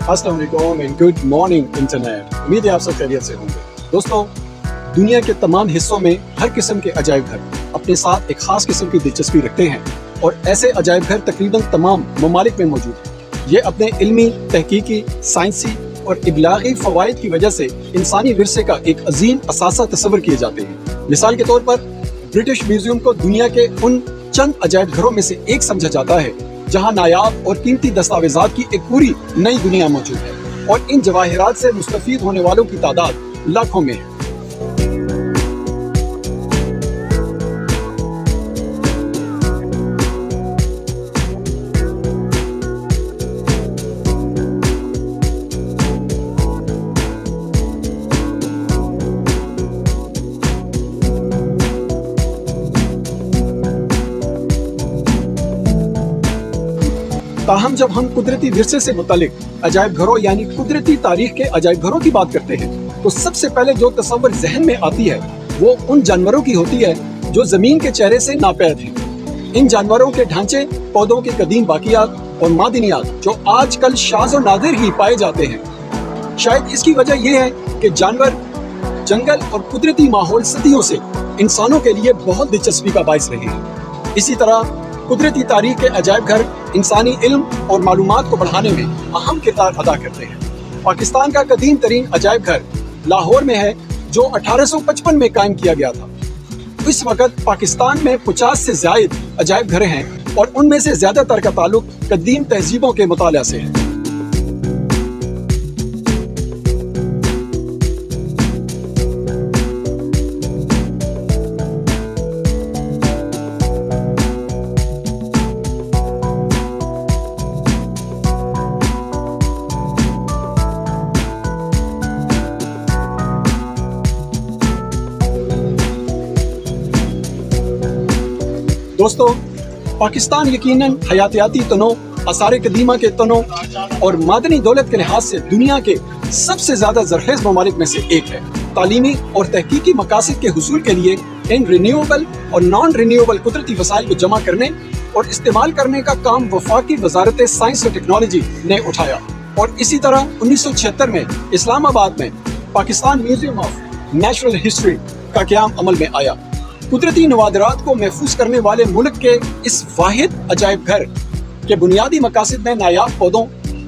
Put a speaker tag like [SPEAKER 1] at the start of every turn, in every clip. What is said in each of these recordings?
[SPEAKER 1] अस्सलाम वालेकुम and good morning internet. उम्मीद है आप सब खैरियत से होंगे। दोस्तों, दुनिया के तमाम हिस्सों में हर किस्म के अजायब घर अपने साथ एक खास किस्म की दिलचस्पी रखते हैं और ऐसे अजायब घर तकरीबन तमाम ममालिक में मौजूद हैं। ये अपने इल्मी, तहकीकी, साइंसी और इबलागी फ़वाइद की वजह से इंसानी विरसे का एक अजीम असासा तस्वर किए जाते हैं। मिसाल के तौर पर ब्रिटिश म्यूजियम को दुनिया के उन चंद अजायब घरों में से एक समझा जाता है जहां नायाब और कीमती दस्तावेजात की एक पूरी नई दुनिया मौजूद है और इन जवाहिरात से मुस्तफीद होने वालों की तादाद लाखों में है। ताहम जब हम कुदरती विरसे से मुतालिक अजायब घरों यानी कुदरती तारीख के अजायब घरों की बात करते हैं तो सबसे पहले जो तस्वर जहन में आती है वो उन जानवरों की होती है जो जमीन के चेहरे से नापैद हैं। इन जानवरों के ढांचे, पौधों के कदीम बाकियात और मादनियात जो आजकल शाज़ और नादिर ही पाए जाते हैं। शायद इसकी वजह यह है कि जानवर, जंगल और कुदरती माहौल सदियों से इंसानों के लिए बहुत दिलचस्पी का बाइस रहे हैं। इसी तरह कुदरती तारीख के अजायब घर इंसानी इल्म और मालूमात को बढ़ाने में अहम किरदार अदा करते हैं। पाकिस्तान का कदीम तरीन अजायब घर लाहौर में है जो 1855 में कायम किया गया था। इस वक्त पाकिस्तान में 50 से ज्यादा अजायब घर हैं और उनमें से ज्यादातर का ताल्लुक कदीम तहजीबों के मुताला से है। दोस्तों, पाकिस्तान यकीनन हयातियाती तनो, आसार कदीमा के तनो और मादनी दौलत के लिहाज से दुनिया के सबसे ज्यादा जरखेज ममालिक में से एक है। तालीमी और तहकीकी मकासद के हुसूल के लिए इन रिन्यूएबल और नॉन रिन्यूएबल कुदरती वसाइल को जमा करने और इस्तेमाल करने का काम वफाकी वजारत साइंस और टेक्नोलॉजी ने उठाया और इसी तरह 1976 में इस्लामाबाद में Pakistan museum of natural history का क़याम अमल में आया। कुदरती नवादरात को महफूज करने वाले मुल्क के इस वाहिद अजायब घर के बुनियादी मकासद में नायाब पौधों,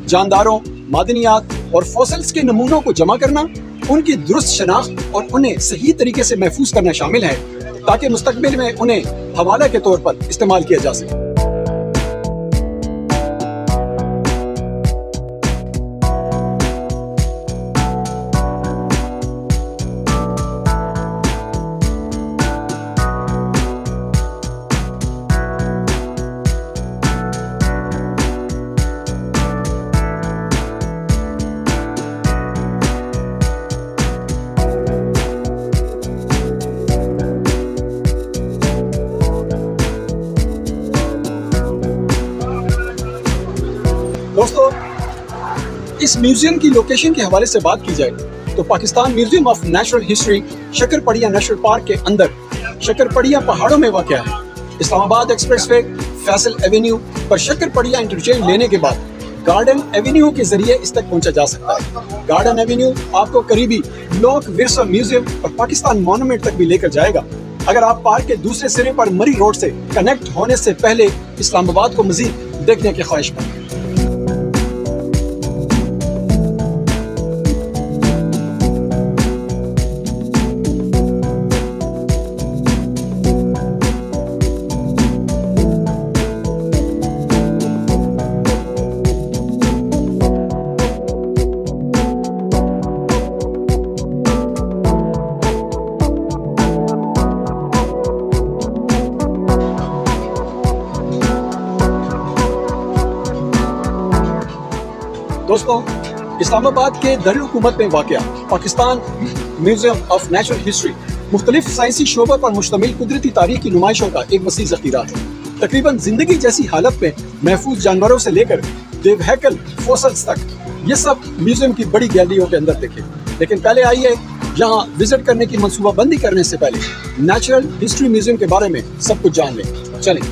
[SPEAKER 1] जानदारों, मादनियात और फॉसिल्स के नमूनों को जमा करना, उनकी दुरुस्त शनाख्त और उन्हें सही तरीके से महफूज करना शामिल है ताकि मुस्तकबिल में उन्हें हवाला के तौर पर इस्तेमाल किया जा सके। दोस्तों, इस म्यूजियम की लोकेशन के हवाले से बात की जाए तो Pakistan museum of natural history Shakarparian national park के अंदर शकरपड़िया पहाड़ों में वाक़या है। इस्लामाबाद एक्सप्रेसवे फैसल एवेन्यू पर शकरपड़िया इंटरचेंज लेने के बाद गार्डन एवेन्यू के जरिए इस तक पहुंचा जा सकता है। गार्डन एवेन्यू आपको करीबी लोक विरसा म्यूजियम और पाकिस्तान मॉन्यूमेंट तक भी लेकर जाएगा अगर आप पार्क के दूसरे सिरे पर मरी रोड से कनेक्ट होने से पहले इस्लामाबाद को मजीद देखने की ख्वाहिशमंद हैं। दोस्तों, इस्लामाबाद के दारुल हुकूमत में वाक़या Pakistan museum of natural history मुख्तलिफ साइंसी शोबों पर मुश्तमिल कुदरती तारीख की नुमाइशों का एक वसी ज़ख़ीरा है। तकरीबन जिंदगी जैसी हालत में महफूज जानवरों से लेकर देवहैकल फॉसिल्स तक ये सब म्यूजियम की बड़ी गैलरियों के अंदर देखें। लेकिन पहले आइए यहाँ विजिट करने की मंसूबाबंदी करने से पहले नेचुरल हिस्ट्री म्यूजियम के बारे में सब कुछ जान लें। चलें।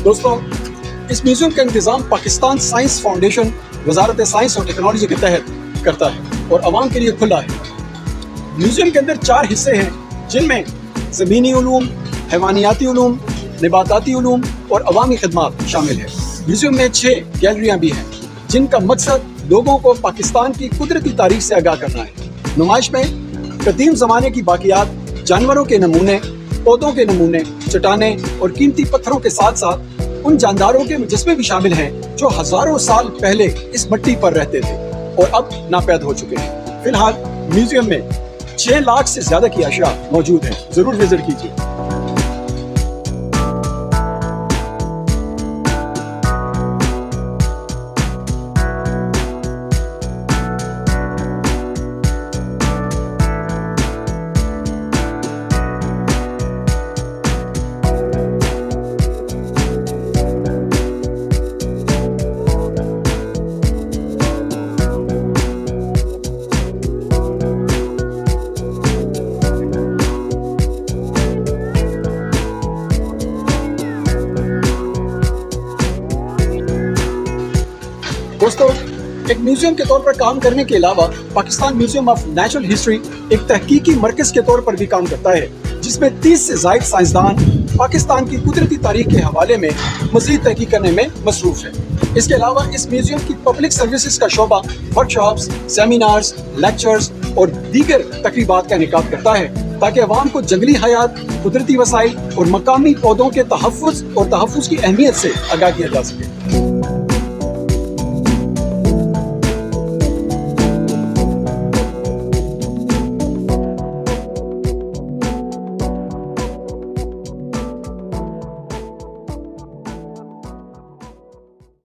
[SPEAKER 1] दोस्तों, इस म्यूजियम का इंतजाम पाकिस्तान साइंस फाउंडेशन वजारत साइंस और टेक्नोलॉजी के तहत करता है और आवाम के लिए खुला है। म्यूजियम के अंदर 4 हिस्से हैं, जिनमें ज़मीनी उलूम, हैवानियाती उलूम, नबाताती उलूम और अवामी खिदमात शामिल है। म्यूजियम में 6 गैलरियाँ भी हैं, जिनका मकसद लोगों को पाकिस्तान की कुदरती तारीख से आगाह करना है। नुमाइश में कदीम ज़माने की बाकियात, जानवरों के नमूने, पौधों के नमूने, चट्टाने और कीमती पत्थरों के साथ साथ उन जानदारों के मुजस्मे भी शामिल हैं जो हजारों साल पहले इस मिट्टी पर रहते थे और अब नापैद हो चुके हैं। फिलहाल म्यूजियम में 6 लाख से ज्यादा की अशिया मौजूद हैं। जरूर विजिट कीजिए। दोस्तों, एक म्यूजियम के तौर पर काम करने के अलावा Pakistan museum of natural history एक तहकीकी मरकज के तौर पर भी काम करता है, जिसमें 30 से ज़ायद साइंसदान पाकिस्तान की कुदरती तारीख के हवाले में मज़ीद तहकीक करने में मसरूफ है। इसके अलावा इस म्यूजियम की पब्लिक सर्विसेज का शोबा वर्कशॉप्स, सेमिनार्स, लेक्चर्स और दीगर तकरीबात का इनेकाद करता है, ताकि अवाम को जंगली हयात, कुदरती वसाइल और मकामी पौधों के तहफ़्फ़ुज़ और तहफ़्फ़ुज़ की अहमियत से आगाह किया जा सके।